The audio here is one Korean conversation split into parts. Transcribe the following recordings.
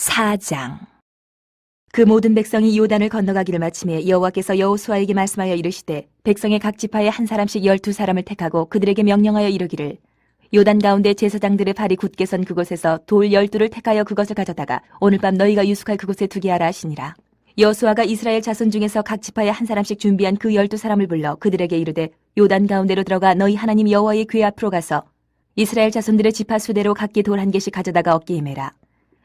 4장. 그 모든 백성이 요단을 건너가기를 마침에 여호와께서 여호수아에게 말씀하여 이르시되 백성의 각 지파에 한 사람씩 12사람을 택하고 그들에게 명령하여 이르기를 요단 가운데 제사장들의 발이 굳게 선 그곳에서 돌 12를 택하여 그것을 가져다가 오늘 밤 너희가 유숙할 그곳에 두게 하라 하시니라. 여호수아가 이스라엘 자손 중에서 각 지파에 한 사람씩 준비한 그 12사람을 불러 그들에게 이르되 요단 가운데로 들어가 너희 하나님 여호와의 궤 앞으로 가서 이스라엘 자손들의 지파 수대로 각기 돌 한 개씩 가져다가 어깨에 매라.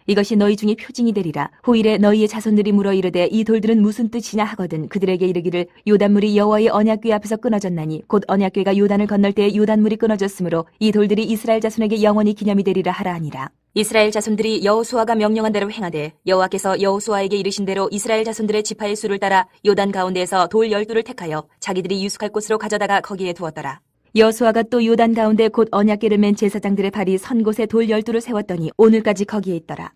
이것이 너희 중에 표징이 되리라. 후일에 너희의 자손들이 물어 이르되 이 돌들은 무슨 뜻이냐 하거든 그들에게 이르기를 요단물이 여호와의 언약궤 앞에서 끊어졌나니 곧 언약궤가 요단을 건널 때에 요단물이 끊어졌으므로 이 돌들이 이스라엘 자손에게 영원히 기념이 되리라 하라 하니라. 이스라엘 자손들이 여호수아가 명령한 대로 행하되 여호와께서 여호수아에게 이르신 대로 이스라엘 자손들의 지파의 수를 따라 요단 가운데에서 돌 12를 택하여 자기들이 유숙할 곳으로 가져다가 거기에 두었더라. 여호수아가 또 요단 가운데 곧 언약궤를 맨 제사장들의 발이 선 곳에 돌 12를 세웠더니 오늘까지 거기에 있더라.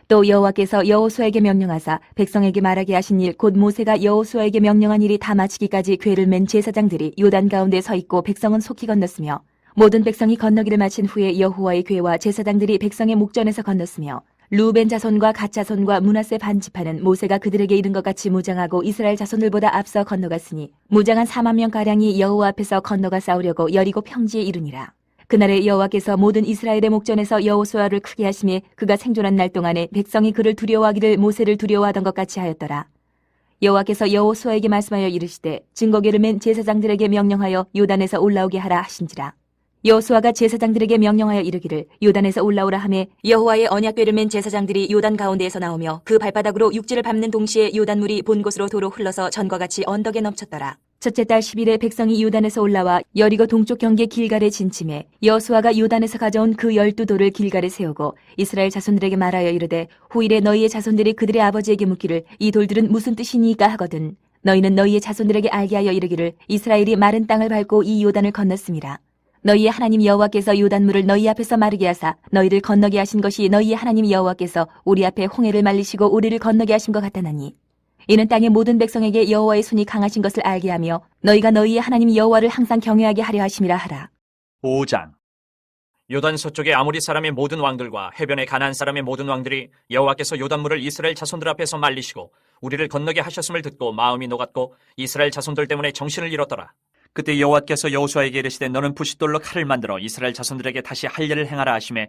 또 여호와께서 여호수아에게 명령하사 백성에게 말하게 하신 일 곧 모세가 여호수아에게 명령한 일이 다 마치기까지 궤를 맨 제사장들이 요단 가운데 서 있고 백성은 속히 건넜으며 모든 백성이 건너기를 마친 후에 여호와의 궤와 제사장들이 백성의 목전에서 건넜으며 루벤 자손과 갓 자손과 므낫세 반 지파는 모세가 그들에게 이른 것 같이 무장하고 이스라엘 자손들보다 앞서 건너갔으니 무장한 4만 명가량이 여호와 앞에서 건너가 싸우려고 여리고 평지에 이르니라. 그날에 여호와께서 모든 이스라엘의 목전에서 여호수아를 크게 하심에 그가 생존한 날 동안에 백성이 그를 두려워하기를 모세를 두려워하던 것 같이 하였더라. 여호와께서 여호수아에게 말씀하여 이르시되 증거궤를 맨 제사장들에게 명령하여 요단에서 올라오게 하라 하신지라. 여호수아가 제사장들에게 명령하여 이르기를 요단에서 올라오라 하매 여호와의 언약궤를 맨 제사장들이 요단 가운데에서 나오며 그 발바닥으로 육지를 밟는 동시에 요단물이 본 곳으로 도로 흘러서 전과 같이 언덕에 넘쳤더라. 첫째 달 10일에 백성이 요단에서 올라와 여리고 동쪽 경계 길갈에 진침해 여호수아가 요단에서 가져온 그 12돌을 길갈에 세우고 이스라엘 자손들에게 말하여 이르되 후일에 너희의 자손들이 그들의 아버지에게 묻기를 이 돌들은 무슨 뜻이니까 하거든 너희는 너희의 자손들에게 알게 하여 이르기를 이스라엘이 마른 땅을 밟고 이 요단을 건넜음이라. 너희의 하나님 여호와께서 요단물을 너희 앞에서 마르게 하사 너희를 건너게 하신 것이 너희의 하나님 여호와께서 우리 앞에 홍해를 말리시고 우리를 건너게 하신 것 같다나니 이는 땅의 모든 백성에게 여호와의 손이 강하신 것을 알게 하며 너희가 너희의 하나님 여호와를 항상 경외하게 하려 하심이라 하라. 5장. 요단 서쪽의 아모리 사람의 모든 왕들과 해변의 가나안 사람의 모든 왕들이 여호와께서 요단물을 이스라엘 자손들 앞에서 말리시고 우리를 건너게 하셨음을 듣고 마음이 녹았고 이스라엘 자손들 때문에 정신을 잃었더라. 그때 여호와께서 여호수아에게 이르시되 너는 부싯돌로 칼을 만들어 이스라엘 자손들에게 다시 할례를 행하라 하시매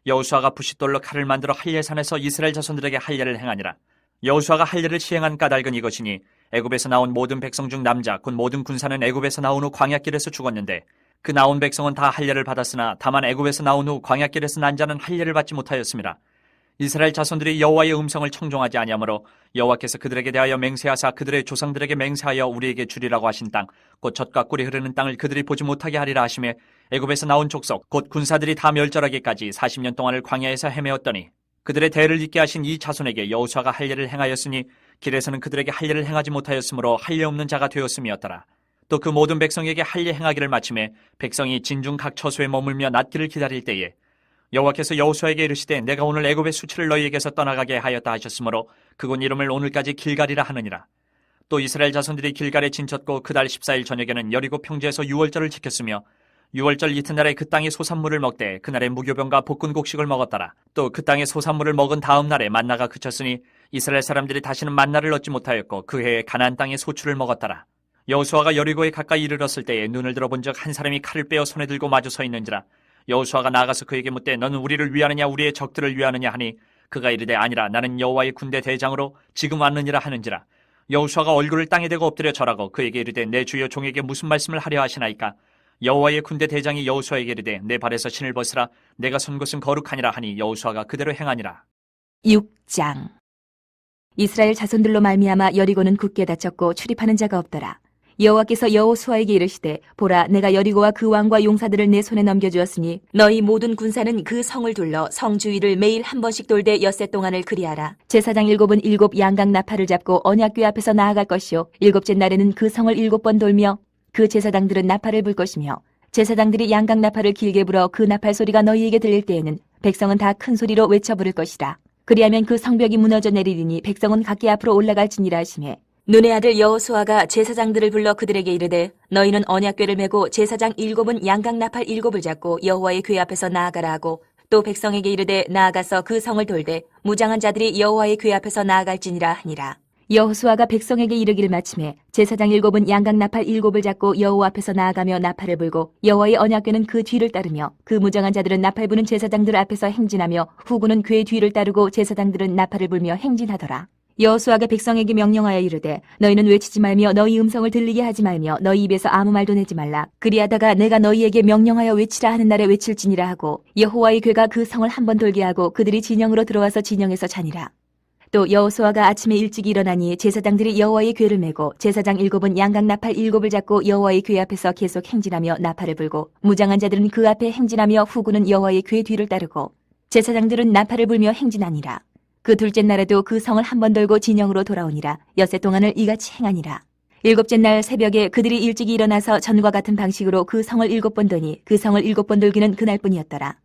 여호수아가 부싯돌로 칼을 만들어 할례산에서 이스라엘 자손들에게 할례를 행하니라. 여호수아가 할례를 시행한 까닭은 이것이니 애굽에서 나온 모든 백성 중 남자 곧 모든 군사는 애굽에서 나온 후 광야길에서 죽었는데 그 나온 백성은 다 할례를 받았으나 다만 애굽에서 나온 후 광야길에서 난 자는 할례를 받지 못하였습니다. 이스라엘 자손들이 여호와의 음성을 청종하지 아니하므로 여호와께서 그들에게 대하여 맹세하사 그들의 조상들에게 맹세하여 우리에게 주리라고 하신 땅 곧 젖과 꿀이 흐르는 땅을 그들이 보지 못하게 하리라 하시매 애굽에서 나온 족속 곧 군사들이 다 멸절하기까지 40년 동안을 광야에서 헤매었더니 그들의 대를 잇게 하신 이 자손에게 여호수아가 할례를 행하였으니 길에서는 그들에게 할례를 행하지 못하였으므로 할례 없는 자가 되었음이었더라. 또 그 모든 백성에게 할례 행하기를 마침에 백성이 진중 각 처소에 머물며 낫기를 기다릴 때에 여호와께서 여호수아에게 이르시되 내가 오늘 애굽의 수치를 너희에게서 떠나가게 하였다 하셨으므로 그곳 이름을 오늘까지 길갈이라 하느니라. 또 이스라엘 자손들이 길갈에 진쳤고 그달 14일 저녁에는 여리고 평지에서 유월절을 지켰으며 유월절 이튿날에 그 땅의 소산물을 먹되 그날에 무교병과 볶은 곡식을 먹었더라. 또 그 땅의 소산물을 먹은 다음 날에 만나가 그쳤으니 이스라엘 사람들이 다시는 만나를 얻지 못하였고 그 해에 가나안 땅의 소출을 먹었더라. 여호수아가 여리고에 가까이 이르렀을 때에 눈을 들어본즉 한 사람이 칼을 빼어 손에 들고 마주 서 있는지라. 여호수아가 나아가서 그에게 묻되 너는 우리를 위하느냐 우리의 적들을 위하느냐 하니 그가 이르되 아니라 나는 여호와의 군대 대장으로 지금 왔느니라 하는지라. 여호수아가 얼굴을 땅에 대고 엎드려 절하고 그에게 이르되 내 주여 종에게 무슨 말씀을 하려 하시나이까. 여호와의 군대 대장이 여호수아에게 이르되 내 발에서 신을 벗으라 내가 선 곳은 거룩하니라 하니 여호수아가 그대로 행하니라. 6장. 이스라엘 자손들로 말미암아 여리고는 굳게 닫혔고 출입하는 자가 없더라. 여호와께서 여호수아에게 이르시되 보라 내가 여리고와 그 왕과 용사들을 내 손에 넘겨주었으니 너희 모든 군사는 그 성을 둘러 성 주위를 매일 한 번씩 돌되 엿새 동안을 그리하라. 제사장 7은 7 양각 나팔을 잡고 언약궤 앞에서 나아갈 것이요 7째 날에는 그 성을 7번 돌며 그 제사장들은 나팔을 불 것이며 제사장들이 양각 나팔을 길게 불어 그 나팔 소리가 너희에게 들릴 때에는 백성은 다 큰 소리로 외쳐 부를 것이라. 그리하면 그 성벽이 무너져 내리리니 백성은 각기 앞으로 올라갈지니라 하시매 눈의 아들 여호수아가 제사장들을 불러 그들에게 이르되 너희는 언약궤를 메고 제사장 7은 양각 나팔 7을 잡고 여호와의 궤 앞에서 나아가라 하고 또 백성에게 이르되 나아가서 그 성을 돌되 무장한 자들이 여호와의 궤 앞에서 나아갈지니라 하니라. 여호수아가 백성에게 이르기를 마침에 제사장 7은 양각 나팔 7을 잡고 여호와 앞에서 나아가며 나팔을 불고 여호와의 언약궤는 그 뒤를 따르며 그 무장한 자들은 나팔 부는 제사장들 앞에서 행진하며 후군은 궤 뒤를 따르고 제사장들은 나팔을 불며 행진하더라. 여호수아가 백성에게 명령하여 이르되 너희는 외치지 말며 너희 음성을 들리게 하지 말며 너희 입에서 아무 말도 내지 말라. 그리하다가 내가 너희에게 명령하여 외치라 하는 날에 외칠지니라 하고 여호와의 궤가 그 성을 한 번 돌게 하고 그들이 진영으로 들어와서 진영에서 자니라. 또 여호수아가 아침에 일찍 일어나니 제사장들이 여호와의 궤를 메고 제사장 7은 양각 나팔 7을 잡고 여호와의 궤 앞에서 계속 행진하며 나팔을 불고 무장한 자들은 그 앞에 행진하며 후군은 여호와의 궤 뒤를 따르고 제사장들은 나팔을 불며 행진하니라. 그 둘째 날에도 그 성을 한 번 돌고 진영으로 돌아오니라. 엿새 동안을 이같이 행하니라. 일곱째 날 새벽에 그들이 일찍 일어나서 전과 같은 방식으로 그 성을 7번 도니 그 성을 7번 돌기는 그날뿐이었더라.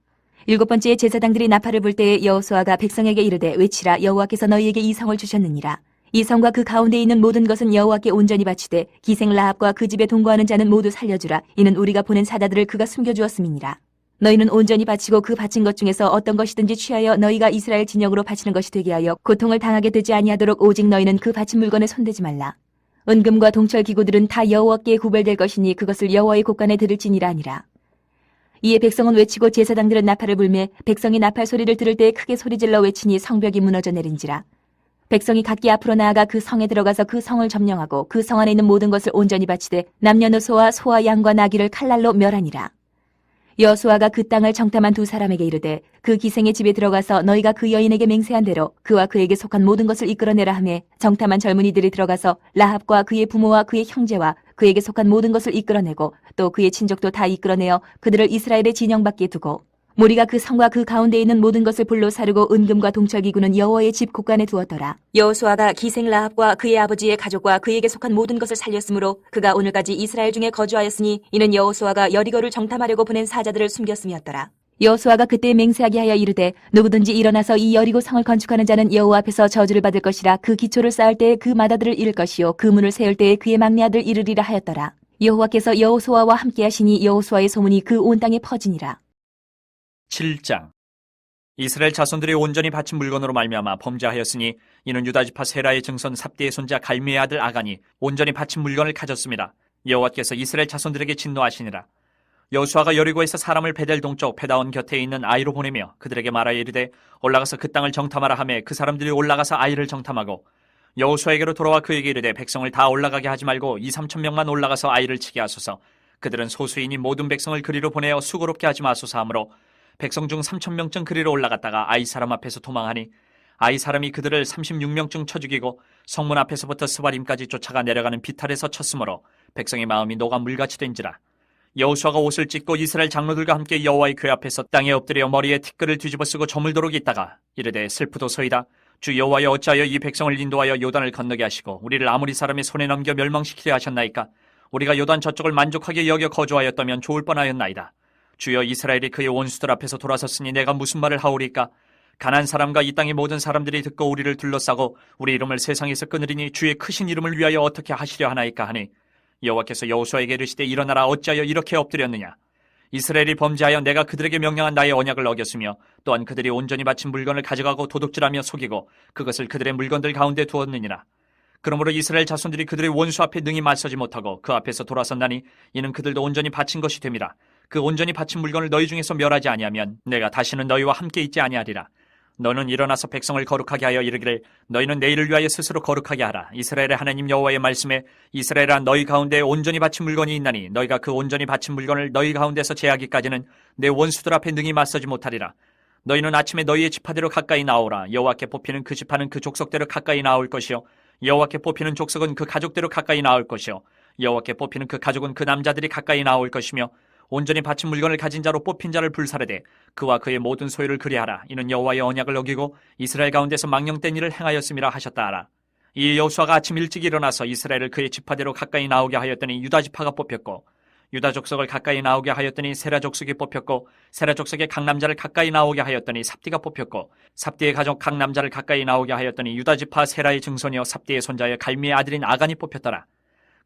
7번째에 제사장들이 나팔을 불 때에 여호수아가 백성에게 이르되 외치라. 여호와께서 너희에게 이 성을 주셨느니라. 이 성과 그 가운데 있는 모든 것은 여호와께 온전히 바치되 기생 라합과 그 집에 동거하는 자는 모두 살려주라. 이는 우리가 보낸 사자들을 그가 숨겨주었음이니라. 너희는 온전히 바치고 그 바친 것 중에서 어떤 것이든지 취하여 너희가 이스라엘 진영으로 바치는 것이 되게 하여 고통을 당하게 되지 아니하도록 오직 너희는 그 바친 물건에 손대지 말라. 은금과 동철 기구들은 다 여호와께 구별될 것이니 그것을 여호와의 곳간에 들을지니라 하니라. 이에 백성은 외치고 제사장들은 나팔을 불매 백성이 나팔 소리를 들을 때에 크게 소리질러 외치니 성벽이 무너져 내린지라. 백성이 각기 앞으로 나아가 그 성에 들어가서 그 성을 점령하고 그 성 안에 있는 모든 것을 온전히 바치되 남녀노소와 소와 양과 나귀를 칼날로 멸하니라. 여호수아가 그 땅을 정탐한 두 사람에게 이르되 그 기생의 집에 들어가서 너희가 그 여인에게 맹세한 대로 그와 그에게 속한 모든 것을 이끌어내라 하매 정탐한 젊은이들이 들어가서 라합과 그의 부모와 그의 형제와 그에게 속한 모든 것을 이끌어내고 또 그의 친족도 다 이끌어내어 그들을 이스라엘의 진영 밖에 두고 무리가 그 성과 그 가운데 있는 모든 것을 불로 사르고 은금과 동철기구는 여호와의 집 곳간에 두었더라. 여호수아가 기생 라합과 그의 아버지의 가족과 그에게 속한 모든 것을 살렸으므로 그가 오늘까지 이스라엘 중에 거주하였으니 이는 여호수아가 여리고를 정탐하려고 보낸 사자들을 숨겼음이었더라. 여호수아가 그때 맹세하게 하여 이르되 누구든지 일어나서 이 여리고 성을 건축하는 자는 여호와 앞에서 저주를 받을 것이라. 그 기초를 쌓을 때에 그 마다들을 잃을 것이요 그 문을 세울 때에 그의 막내 아들 이르리라 하였더라. 여호와께서 여호수아와 함께 하시니 여호수아의 소문이 그 온 땅에 퍼지니라. 7장. 이스라엘 자손들이 온전히 바친 물건으로 말미암아 범죄하였으니 이는 유다지파 세라의 증손 삽디의 손자 갈미의 아들 아간이 온전히 바친 물건을 가졌습니다. 여호와께서 이스라엘 자손들에게 진노하시니라. 여호수아가 여리고에서 사람을 베델 동쪽 베다온 곁에 있는 아이로 보내며 그들에게 말하여 이르되 올라가서 그 땅을 정탐하라 하매 그 사람들이 올라가서 아이를 정탐하고 여호수아에게로 돌아와 그에게 이르되 백성을 다 올라가게 하지 말고 2-3천 명만 올라가서 아이를 치게 하소서. 그들은 소수이니 모든 백성을 그리로 보내어 수고롭게 하지 마소서 하므로 백성 중 3,000명쯤 그리로 올라갔다가 아이 사람 앞에서 도망하니 아이 사람이 그들을 36명쯤 쳐 죽이고 성문 앞에서부터 스바림까지 쫓아가 내려가는 비탈에서 쳤으므로 백성의 마음이 녹아 물같이 된지라. 여호수아가 옷을 찢고 이스라엘 장로들과 함께 여호와의 궤 앞에서 땅에 엎드려 머리에 티끌을 뒤집어 쓰고 저물도록 있다가 이르되 슬프도소이다. 주 여호와여 어찌하여 이 백성을 인도하여 요단을 건너게 하시고 우리를 아모리 사람의 손에 넘겨 멸망시키려 하셨나이까. 우리가 요단 저쪽을 만족하게 여겨 거주하였다면 좋을 뻔하였나이다. 주여 이스라엘이 그의 원수들 앞에서 돌아섰으니 내가 무슨 말을 하오리까. 가나안 사람과 이 땅의 모든 사람들이 듣고 우리를 둘러싸고 우리 이름을 세상에서 끊으리니 주의 크신 이름을 위하여 어떻게 하시려 하나이까 하니 여호와께서 여호수아에게 이르시되 일어나라. 어찌하여 이렇게 엎드렸느냐. 이스라엘이 범죄하여 내가 그들에게 명령한 나의 언약을 어겼으며 또한 그들이 온전히 바친 물건을 가져가고 도둑질하며 속이고 그것을 그들의 물건들 가운데 두었느니라. 그러므로 이스라엘 자손들이 그들의 원수 앞에 능히 맞서지 못하고 그 앞에서 돌아섰나니 이는 그들도 온전히 바친 것이 됨이라. 그 온전히 바친 물건을 너희 중에서 멸하지 아니하면 내가 다시는 너희와 함께 있지 아니하리라. 너는 일어나서 백성을 거룩하게 하여 이르기를 너희는 내일을 위하여 스스로 거룩하게 하라. 이스라엘의 하나님 여호와의 말씀에 이스라엘아 너희 가운데 온전히 바친 물건이 있나니 너희가 그 온전히 바친 물건을 너희 가운데서 제하기까지는 내 원수들 앞에 능히 맞서지 못하리라. 너희는 아침에 너희의 지파대로 가까이 나오라. 여호와께 뽑히는 그 지파는 그 족속대로 가까이 나올 것이요 여호와께 뽑히는 족속은 그 가족대로 가까이 나올 것이요 여호와께 뽑히는 그 가족은 그 남자들이 가까이 나올 것이며 온전히 바친 물건을 가진 자로 뽑힌 자를 불사르되 그와 그의 모든 소유를 그리하라. 이는 여호와의 언약을 어기고 이스라엘 가운데서 망령된 일을 행하였음이라 하셨다 하라. 이 여호수아가 아침 일찍 일어나서 이스라엘을 그의 지파대로 가까이 나오게 하였더니 유다 지파가 뽑혔고 유다 족속을 가까이 나오게 하였더니 세라 족속이 뽑혔고 세라 족속의 각 남자를 가까이 나오게 하였더니 삽디가 뽑혔고 삽디의 가족 각 남자를 가까이 나오게 하였더니 유다 지파 세라의 증손이요 삽디의 손자여 갈미의 아들인 아간이 뽑혔더라.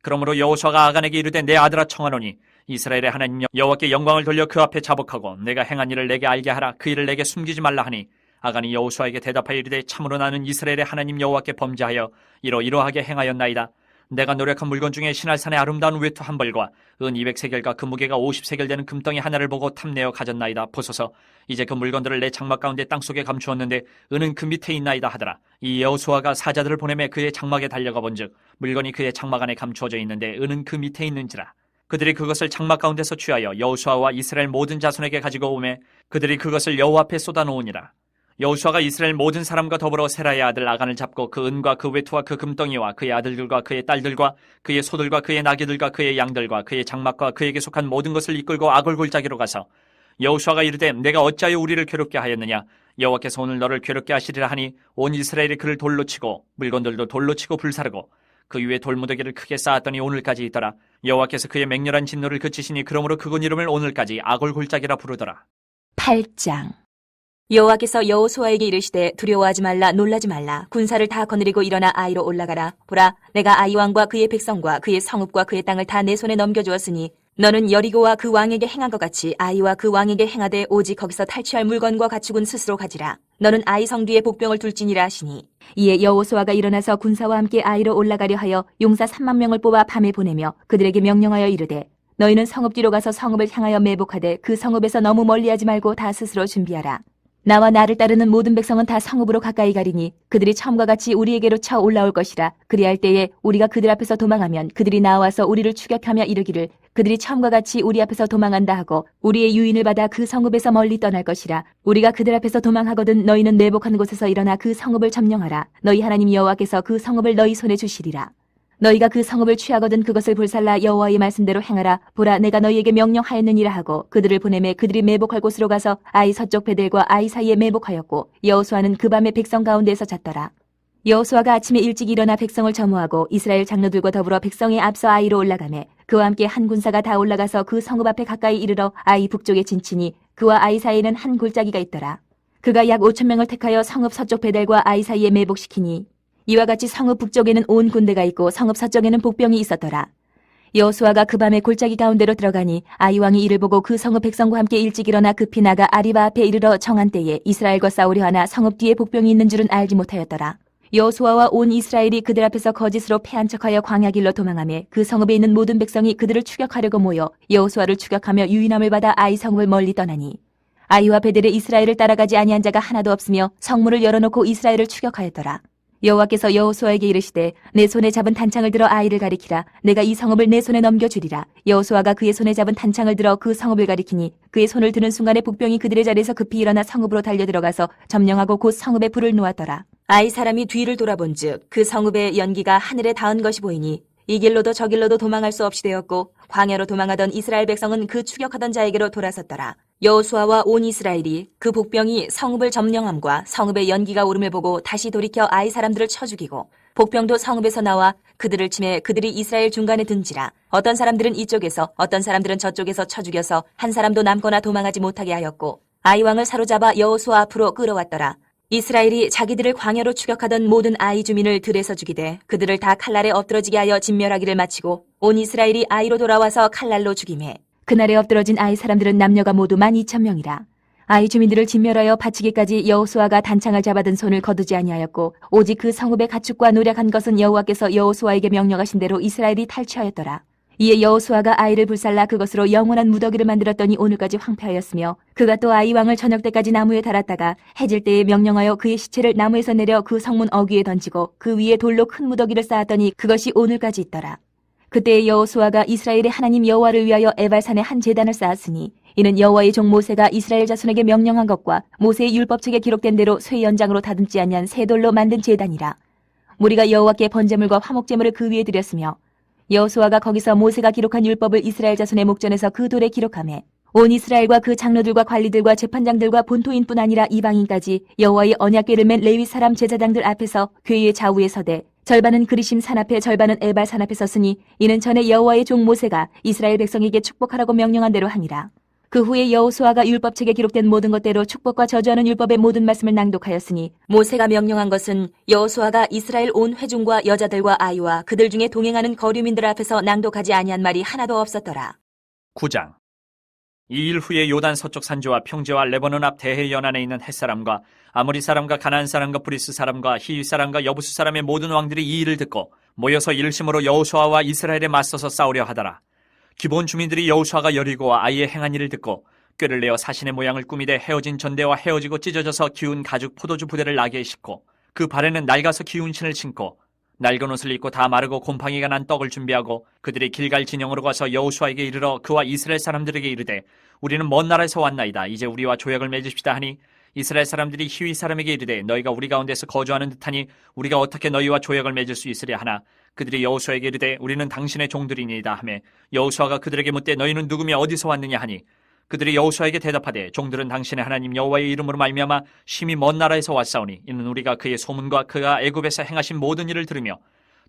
그러므로 여호수아가 아간에게 이르되 내 아들아 청하노니 이스라엘의 하나님 여호와께 영광을 돌려 그 앞에 자복하고 내가 행한 일을 내게 알게 하라. 그 일을 내게 숨기지 말라 하니 아간이 여호수아에게 대답하여 이르되 참으로 나는 이스라엘의 하나님 여호와께 범죄하여 이러이러하게 행하였나이다. 내가 노력한 물건 중에 신할산의 아름다운 외투 한 벌과 은 200세겔과 그 무게가 50세겔 되는 금덩이 하나를 보고 탐내어 가졌나이다. 보소서 이제 그 물건들을 내 장막 가운데 땅속에 감추었는데 은은 그 밑에 있나이다 하더라. 이 여호수아가 사자들을 보내매 그의 장막에 달려가 본즉 물건이 그의 장막 안에 감추어져 있는데 은은 그 밑에 있는지라. 그들이 그것을 장막 가운데서 취하여 여호수아와 이스라엘 모든 자손에게 가지고 오매 그들이 그것을 여호와 앞에 쏟아놓으니라. 여호수아가 이스라엘 모든 사람과 더불어 세라의 아들 아간을 잡고 그 은과 그 외투와 그 금덩이와 그의 아들들과 그의 딸들과 그의 소들과 그의 나귀들과 그의 양들과 그의 장막과 그에게 속한 모든 것을 이끌고 아골 골짜기로 가서 여호수아가 이르되 내가 어찌하여 우리를 괴롭게 하였느냐. 여호와께서 오늘 너를 괴롭게 하시리라 하니 온 이스라엘이 그를 돌로 치고 물건들도 돌로 치고 불사르고 그 위에 돌무더기를 크게 쌓았더니 오늘까지 있더라. 여호와께서 그의 맹렬한 진노를 그치시니 그러므로 그곳 이름을 오늘까지 아골 골짜기라 부르더라. 8장. 여호와께서 여호수아에게 이르시되 두려워하지 말라 놀라지 말라 군사를 다 거느리고 일어나 아이로 올라가라. 보라 내가 아이 왕과 그의 백성과 그의 성읍과 그의 땅을 다 내 손에 넘겨주었으니 너는 여리고와 그 왕에게 행한 것 같이 아이와 그 왕에게 행하되 오직 거기서 탈취할 물건과 가축은 스스로 가지라. 너는 아이 성 뒤에 복병을 둘지니라 하시니 이에 여호수아가 일어나서 군사와 함께 아이로 올라가려 하여 용사 3만 명을 뽑아 밤에 보내며 그들에게 명령하여 이르되 너희는 성읍 뒤로 가서 성읍을 향하여 매복하되 그 성읍에서 너무 멀리하지 말고 다 스스로 준비하라. 나와 나를 따르는 모든 백성은 다 성읍으로 가까이 가리니 그들이 처음과 같이 우리에게로 쳐 올라올 것이라. 그리할 때에 우리가 그들 앞에서 도망하면 그들이 나와서 우리를 추격하며 이르기를 그들이 처음과 같이 우리 앞에서 도망한다 하고 우리의 유인을 받아 그 성읍에서 멀리 떠날 것이라. 우리가 그들 앞에서 도망하거든 너희는 매복한 곳에서 일어나 그 성읍을 점령하라. 너희 하나님 여호와께서 그 성읍을 너희 손에 주시리라. 너희가 그 성읍을 취하거든 그것을 불살라 여호와의 말씀대로 행하라. 보라 내가 너희에게 명령하였느니라 하고 그들을 보내매 그들이 매복할 곳으로 가서 아이 서쪽 베델과 아이 사이에 매복하였고 여호수아는 그 밤에 백성 가운데에서 잤더라. 여호수아가 아침에 일찍 일어나 백성을 점호하고 이스라엘 장로들과 더불어 백성의 앞서 아이로 올라가매 그와 함께 한 군사가 다 올라가서 그 성읍 앞에 가까이 이르러 아이 북쪽에 진치니 그와 아이 사이에는 한 골짜기가 있더라. 그가 약 5,000명을 택하여 성읍 서쪽 베델과 아이 사이에 매복시키니 이와 같이 성읍 북쪽에는 온 군대가 있고 성읍 서쪽에는 복병이 있었더라. 여호수아가 그 밤에 골짜기 가운데로 들어가니 아이 왕이 이를 보고 그 성읍 백성과 함께 일찍 일어나 급히 나가 아리바 앞에 이르러 정한 때에 이스라엘과 싸우려 하나 성읍 뒤에 복병이 있는 줄은 알지 못하였더라. 여호수아와 온 이스라엘이 그들 앞에서 거짓으로 패한 척하여 광야길로 도망하며 그 성읍에 있는 모든 백성이 그들을 추격하려고 모여 여호수아를 추격하며 유인함을 받아 아이 성읍을 멀리 떠나니 아이와 베델에 이스라엘을 따라가지 아니한 자가 하나도 없으며 성문을 열어놓고 이스라엘을 추격하였더라. 여호와께서 여호수아에게 이르시되 내 손에 잡은 단창을 들어 아이를 가리키라. 내가 이 성읍을 내 손에 넘겨주리라. 여호수아가 그의 손에 잡은 단창을 들어 그 성읍을 가리키니 그의 손을 드는 순간에 복병이 그들의 자리에서 급히 일어나 성읍으로 달려들어가서 점령하고 곧 성읍에 불을 놓았더라. 아이 사람이 뒤를 돌아본즉 그 성읍의 연기가 하늘에 닿은 것이 보이니 이 길로도 저 길로도 도망할 수 없이 되었고 광야로 도망하던 이스라엘 백성은 그 추격하던 자에게로 돌아섰더라. 여호수아와 온 이스라엘이 그 복병이 성읍을 점령함과 성읍의 연기가 오름을 보고 다시 돌이켜 아이 사람들을 쳐 죽이고 복병도 성읍에서 나와 그들을 치매 그들이 이스라엘 중간에 든지라. 어떤 사람들은 이쪽에서 어떤 사람들은 저쪽에서 쳐 죽여서 한 사람도 남거나 도망하지 못하게 하였고 아이 왕을 사로잡아 여호수아 앞으로 끌어왔더라. 이스라엘이 자기들을 광야로 추격하던 모든 아이 주민을 들에서 죽이되 그들을 다 칼날에 엎드러지게 하여 진멸하기를 마치고 온 이스라엘이 아이로 돌아와서 칼날로 죽이매 그날에 엎드러진 아이 사람들은 남녀가 모두 12,000명이라. 아이 주민들을 진멸하여 바치기까지 여호수아가 단창을 잡아든 손을 거두지 아니하였고 오직 그 성읍의 가축과 노력한 것은 여호와께서 여호수아에게 명령하신 대로 이스라엘이 탈취하였더라. 이에 여호수아가 아이를 불살라 그것으로 영원한 무더기를 만들었더니 오늘까지 황폐하였으며 그가 또 아이 왕을 저녁 때까지 나무에 달았다가 해질 때에 명령하여 그의 시체를 나무에서 내려 그 성문 어귀에 던지고 그 위에 돌로 큰 무더기를 쌓았더니 그것이 오늘까지 있더라. 그때 여호수아가 이스라엘의 하나님 여호와를 위하여 에발산에 한 제단을 쌓았으니 이는 여호와의 종 모세가 이스라엘 자손에게 명령한 것과 모세의 율법책에 기록된 대로 쇠 연장으로 다듬지 아니한 새 돌로 만든 제단이라. 무리가 여호와께 번제물과 화목제물을 그 위에 드렸으며 여호수아가 거기서 모세가 기록한 율법을 이스라엘 자손의 목전에서 그 돌에 기록하매 온 이스라엘과 그 장로들과 관리들과 재판장들과 본토인뿐 아니라 이방인까지 여호와의 언약궤를 맨 레위 사람 제사장들 앞에서 궤의 좌우에 서되 절반은 그리심 산 앞에 절반은 에발 산 앞에 섰으니 이는 전에 여호와의 종 모세가 이스라엘 백성에게 축복하라고 명령한 대로 하니라. 그 후에 여호수아가 율법책에 기록된 모든 것대로 축복과 저주하는 율법의 모든 말씀을 낭독하였으니 모세가 명령한 것은 여호수아가 이스라엘 온 회중과 여자들과 아이와 그들 중에 동행하는 거류민들 앞에서 낭독하지 아니한 말이 하나도 없었더라. 9장. 이 일 후에 요단 서쪽 산지와 평지와 레바논 앞 대해 연안에 있는 헷사람과 아모리 사람과 가나안 사람과 브리스 사람과 히위 사람과 여부수 사람의 모든 왕들이 이 일을 듣고 모여서 일심으로 여호수아와 이스라엘에 맞서서 싸우려 하더라. 기본 주민들이 여호수아가 여리고와 아이의 행한 일을 듣고 꾀를 내어 사신의 모양을 꾸미되 헤어진 전대와 헤어지고 찢어져서 기운 가죽 포도주 부대를 나게 싣고 그 발에는 낡아서 기운 신을 신고 낡은 옷을 입고 다 마르고 곰팡이가 난 떡을 준비하고 그들이 길갈 진영으로 가서 여호수아에게 이르러 그와 이스라엘 사람들에게 이르되 우리는 먼 나라에서 왔나이다. 이제 우리와 조약을 맺읍시다 하니 이스라엘 사람들이 히위 사람에게 이르되 너희가 우리 가운데서 거주하는 듯하니 우리가 어떻게 너희와 조약을 맺을 수 있으랴 하나 그들이 여호수아에게 이르되 우리는 당신의 종들이니이다 하매 여호수아가 그들에게 묻되 너희는 누구며 어디서 왔느냐 하니 그들이 여호수아에게 대답하되 종들은 당신의 하나님 여호와의 이름으로 말미암아 심히 먼 나라에서 왔사오니 이는 우리가 그의 소문과 그가 애굽에서 행하신 모든 일을 들으며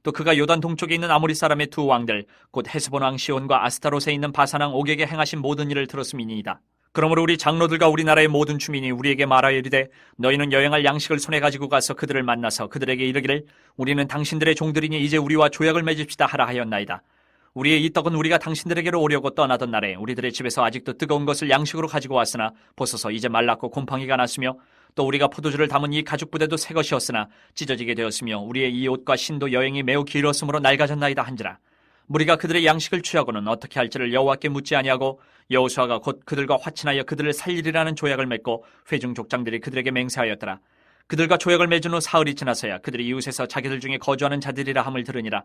또 그가 요단 동쪽에 있는 아모리 사람의 두 왕들 곧 헤스본 왕 시온과 아스타롯에 있는 바산 왕 옥에게 행하신 모든 일을 들었음이니이다. 그러므로 우리 장로들과 우리나라의 모든 주민이 우리에게 말하여 이르되 너희는 여행할 양식을 손에 가지고 가서 그들을 만나서 그들에게 이르기를 우리는 당신들의 종들이니 이제 우리와 조약을 맺읍시다 하라 하였나이다. 우리의 이 떡은 우리가 당신들에게로 오려고 떠나던 날에 우리들의 집에서 아직도 뜨거운 것을 양식으로 가지고 왔으나 보소서 이제 말랐고 곰팡이가 났으며 또 우리가 포도주를 담은 이 가죽 부대도 새 것이었으나 찢어지게 되었으며 우리의 이 옷과 신도 여행이 매우 길었으므로 낡아졌나이다 한지라. 무리가 그들의 양식을 취하고는 어떻게 할지를 여호와께 묻지 아니하고 여호수아가 곧 그들과 화친하여 그들을 살리리라는 조약을 맺고 회중 족장들이 그들에게 맹세하였더라. 그들과 조약을 맺은 후 사흘이 지나서야 그들이 이웃에서 자기들 중에 거주하는 자들이라 함을 들으니라.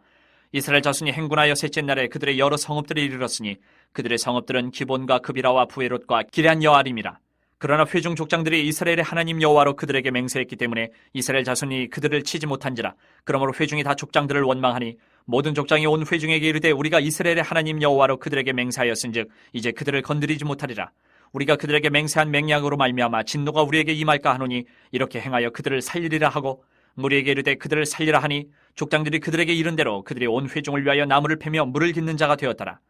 이스라엘 자손이 행군하여 셋째 날에 그들의 여러 성읍들이 이르렀으니 그들의 성읍들은 기본과 그비라와 부에롯과 기럇 여아림이라. 그러나 회중 족장들이 이스라엘의 하나님 여호와로 그들에게 맹세했기 때문에 이스라엘 자손이 그들을 치지 못한지라. 그러므로 회중이 다 족장들을 원망하니 모든 족장이 온 회중에게 이르되 우리가 이스라엘의 하나님 여호와로 그들에게 맹세하였은즉 이제 그들을 건드리지 못하리라. 우리가 그들에게 맹세한 맹약으로 말미암아 진노가 우리에게 임할까 하노니 이렇게 행하여 그들을 살리리라 하고 무리에게 이르되 그들을 살리라 하니 족장들이 그들에게 이른 대로 그들이 온 회중을 위하여 나무를 패며 물을 깃는 자가 되었더라.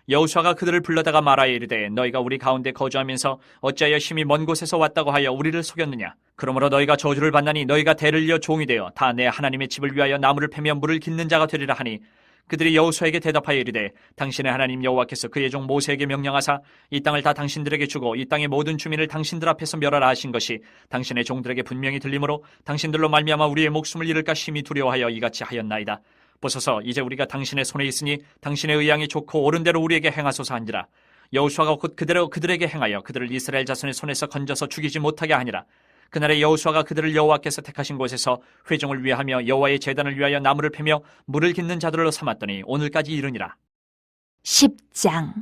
여호수아가 그들을 불러다가 말하여 이르되 너희가 우리 가운데 거주하면서 어찌하여 심히 먼 곳에서 왔다고 하여 우리를 속였느냐. 그러므로 너희가 저주를 받나니 너희가 대를 이어 종이 되어 다 내 하나님의 집을 위하여 나무를 패며 물을 깃는 자가 되리라 하니 그들이 여호수아에게 대답하여 이르되 당신의 하나님 여호와께서 그의 종 모세에게 명령하사 이 땅을 다 당신들에게 주고 이 땅의 모든 주민을 당신들 앞에서 멸하라 하신 것이 당신의 종들에게 분명히 들리므로 당신들로 말미암아 우리의 목숨을 잃을까 심히 두려워하여 이같이 하였나이다. 보소서 이제 우리가 당신의 손에 있으니 당신의 의향이 좋고 옳은 대로 우리에게 행하소서 한지라. 여호수아가 곧 그대로 그들에게 행하여 그들을 이스라엘 자손의 손에서 건져서 죽이지 못하게 하니라. 그날에 여호수아가 그들을 여호와께서 택하신 곳에서 회중을 위하며 여호와의 제단을 위하여 나무를 패며 물을 깃는 자들로 삼았더니 오늘까지 이르니라. 10장.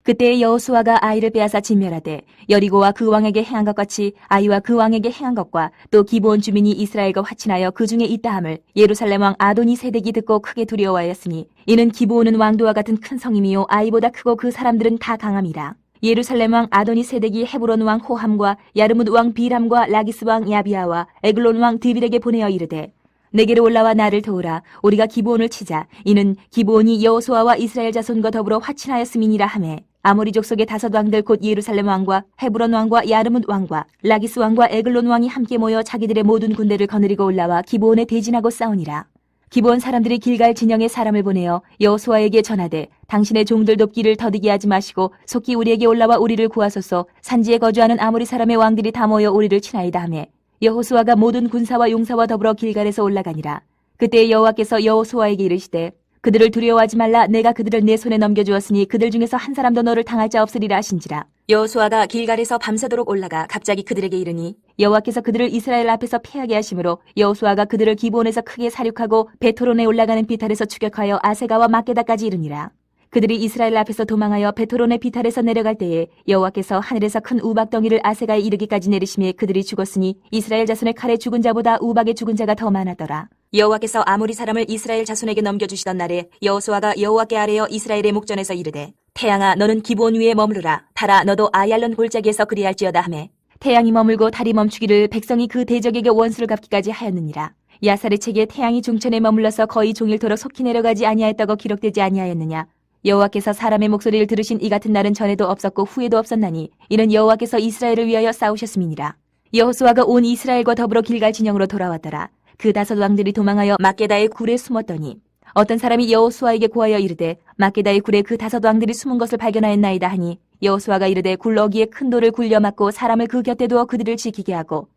그때 여호수아가 아이를 빼앗아 진멸하되 여리고와 그 왕에게 행한 것 같이 아이와 그 왕에게 행한 것과 또 기브온 주민이 이스라엘과 화친하여 그 중에 있다함을 예루살렘 왕 아도니 세덱이 듣고 크게 두려워하였으니 이는 기브온은 왕도와 같은 큰 성임이요 아이보다 크고 그 사람들은 다 강함이라. 예루살렘 왕 아도니 세덱이 헤브론 왕 호함과 야르뭇 왕 비람과 라기스 왕 야비아와 에글론 왕 드빌에게 보내어 이르되 내게로 올라와 나를 도우라. 우리가 기브온을 치자. 이는 기브온이 여호수아와 이스라엘 자손과 더불어 화친하였음이니라 하매 아모리 족속의 5 왕들 곧 예루살렘 왕과 헤브론 왕과 야르뭇 왕과 라기스 왕과 에글론 왕이 함께 모여 자기들의 모든 군대를 거느리고 올라와 기브온에 대진하고 싸우니라. 기브온 사람들이 길갈 진영에 사람을 보내어 여호수아에게 전하되 당신의 종들 돕기를 더디게 하지 마시고 속히 우리에게 올라와 우리를 구하소서. 산지에 거주하는 아모리 사람의 왕들이 다 모여 우리를 치나이다 하매 여호수아가 모든 군사와 용사와 더불어 길갈에서 올라가니라. 그때 여호와께서 여호수아에게 이르시되 그들을 두려워하지 말라. 내가 그들을 내 손에 넘겨주었으니 그들 중에서 한 사람도 너를 당할 자 없으리라 하신지라. 여호수아가 길갈에서 밤새도록 올라가 갑자기 그들에게 이르니 여호와께서 그들을 이스라엘 앞에서 패하게 하심으로 여호수아가 그들을 기브온에서 크게 사륙하고 베토론에 올라가는 비탈에서 추격하여 아세가와 막게다까지 이르니라. 그들이 이스라엘 앞에서 도망하여 베토론의 비탈에서 내려갈 때에 여호와께서 하늘에서 큰 우박덩이를 아세가에 이르기까지 내리심에 그들이 죽었으니 이스라엘 자손의 칼에 죽은 자보다 우박에 죽은 자가 더 많았더라. 여호와께서 아모리 사람을 이스라엘 자손에게 넘겨주시던 날에 여호수아가 여호와께 아뢰어 이스라엘의 목전에서 이르되 태양아 너는 기브온 위에 머무르라. 달아 너도 아얄론 골짜기에서 그리할지어다 하매 태양이 머물고 달이 멈추기를 백성이 그 대적에게 원수를 갚기까지 하였느니라. 야살의 책에 태양이 중천에 머물러서 거의 종일토록 속히 내려가지 아니하였다고 기록되지 아니하였느냐. 여호와께서 사람의 목소리를 들으신 이 같은 날은 전에도 없었고 후에도 없었나니 이는 여호와께서 이스라엘을 위하여 싸우셨음이니라. 여호수아가 온 이스라엘과 더불어 길갈 진영으로 돌아왔더라. 그 5 왕들이 도망하여 막게다의 굴에 숨었더니 어떤 사람이 여호수아에게 고하여 이르되 막게다의 굴에 그 5 왕들이 숨은 것을 발견하였나이다 하니 여호수아가 이르되 굴 어기에 큰 돌을 굴려 막고 사람을 그 곁에 두어 그들을 지키게 하고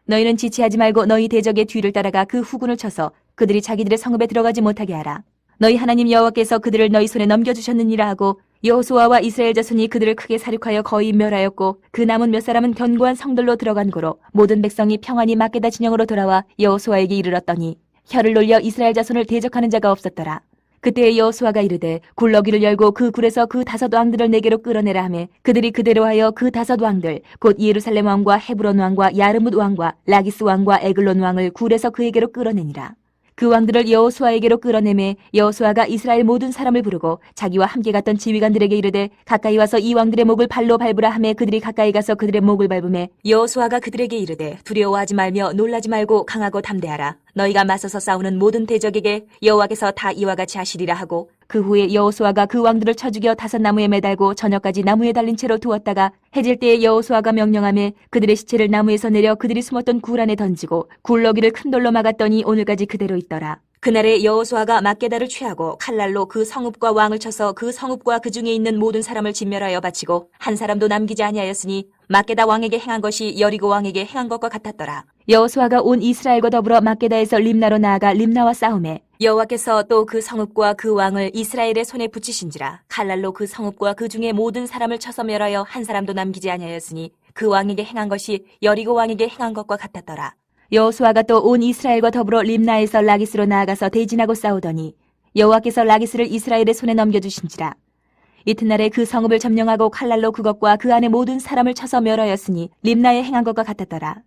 너희는 지체하지 말고 너희 대적의 뒤를 따라가 그 후군을 쳐서 그들이 자기들의 성읍에 들어가지 못하게 하라. 너희 하나님 여호와께서 그들을 너희 손에 넘겨주셨느니라 하고 여호수아와 이스라엘 자손이 그들을 크게 사륙하여 거의 멸하였고 그 남은 몇 사람은 견고한 성들로 들어간 고로 모든 백성이 평안히 막게다 진영으로 돌아와 여호수아에게 이르렀더니 혀를 놀려 이스라엘 자손을 대적하는 자가 없었더라. 그때 여호수아가 이르되 굴러기를 열고 그 굴에서 그 5 왕들을 내게로 끌어내라 하매 그들이 그대로 하여 그 5 왕들 곧 예루살렘 왕과 헤브론 왕과 야르뭇 왕과 라기스 왕과 에글론 왕을 굴에서 그에게로 끌어내니라. 그 왕들을 여호수아에게로 끌어내매 여호수아가 이스라엘 모든 사람을 부르고 자기와 함께 갔던 지휘관들에게 이르되 가까이 와서 이 왕들의 목을 발로 밟으라 하매 그들이 가까이 가서 그들의 목을 밟으매 여호수아가 그들에게 이르되 두려워하지 말며 놀라지 말고 강하고 담대하라. 너희가 맞서서 싸우는 모든 대적에게 여호와께서 다 이와 같이 하시리라 하고 그 후에 여호수아가 그 왕들을 쳐 죽여 5 나무에 매달고 저녁까지 나무에 달린 채로 두었다가 해질 때에 여호수아가 명령하매 그들의 시체를 나무에서 내려 그들이 숨었던 굴 안에 던지고 굴러기를 큰 돌로 막았더니 오늘까지 그대로 있더라. 그날에 여호수아가 막게다를 취하고 칼날로 그 성읍과 왕을 쳐서 그 성읍과 그 중에 있는 모든 사람을 진멸하여 바치고 한 사람도 남기지 아니하였으니 막게다 왕에게 행한 것이 여리고 왕에게 행한 것과 같았더라. 여호수아가 온 이스라엘과 더불어 막게다에서 림나로 나아가 림나와 싸우매 여호와께서 또 그 성읍과 그 왕을 이스라엘의 손에 붙이신지라. 칼날로 그 성읍과 그 중에 모든 사람을 쳐서 멸하여 한 사람도 남기지 아니하였으니 그 왕에게 행한 것이 여리고 왕에게 행한 것과 같았더라. 여호수아가 또 온 이스라엘과 더불어 림나에서 라기스로 나아가서 대진하고 싸우더니 여호와께서 라기스를 이스라엘의 손에 넘겨주신지라. 이튿날에 그 성읍을 점령하고 칼날로 그것과 그 안에 모든 사람을 쳐서 멸하였으니 림나에 행한 것과 같았더라.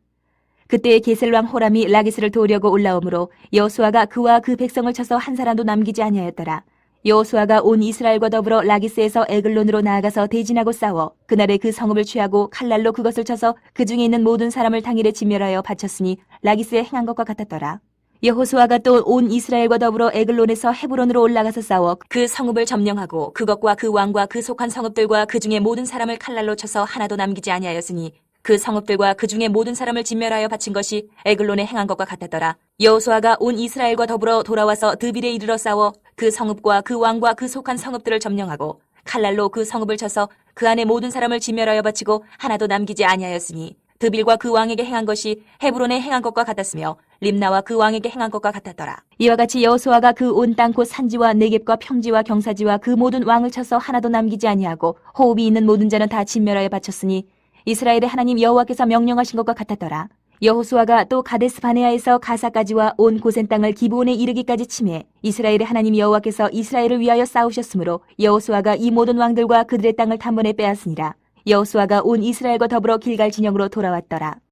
그때 게셀왕 호람이 라기스를 도우려고 올라오므로 여호수아가 그와 그 백성을 쳐서 한 사람도 남기지 아니하였더라. 여호수아가 온 이스라엘과 더불어 라기스에서 에글론으로 나아가서 대진하고 싸워 그날에 그 성읍을 취하고 칼날로 그것을 쳐서 그 중에 있는 모든 사람을 당일에 진멸하여 바쳤으니 라기스에 행한 것과 같았더라. 여호수아가 또 온 이스라엘과 더불어 에글론에서 헤브론으로 올라가서 싸워 그 성읍을 점령하고 그것과 그 왕과 그 속한 성읍들과 그 중에 모든 사람을 칼날로 쳐서 하나도 남기지 아니하였으니 그 성읍들과 그 중에 모든 사람을 진멸하여 바친 것이 에글론에 행한 것과 같았더라. 여호수아가 온 이스라엘과 더불어 돌아와서 드빌에 이르러 싸워 그 성읍과 그 왕과 그 속한 성읍들을 점령하고 칼날로 그 성읍을 쳐서 그 안에 모든 사람을 진멸하여 바치고 하나도 남기지 아니하였으니 드빌과 그 왕에게 행한 것이 헤브론에 행한 것과 같았으며 림나와 그 왕에게 행한 것과 같았더라. 이와 같이 여호수아가 그 온 땅 곧 산지와 네겝과 평지와 경사지와 그 모든 왕을 쳐서 하나도 남기지 아니하고 호흡이 있는 모든 자는 다 진멸하여 바쳤으니 이스라엘의 하나님 여호와께서 명령하신 것과 같았더라. 여호수아가 또 가데스 바네아에서 가사까지와 온 고센 땅을 기브온에 이르기까지 치매 이스라엘의 하나님 여호와께서 이스라엘을 위하여 싸우셨으므로 여호수아가 이 모든 왕들과 그들의 땅을 단번에 빼앗으니라. 여호수아가 온 이스라엘과 더불어 길갈 진영으로 돌아왔더라.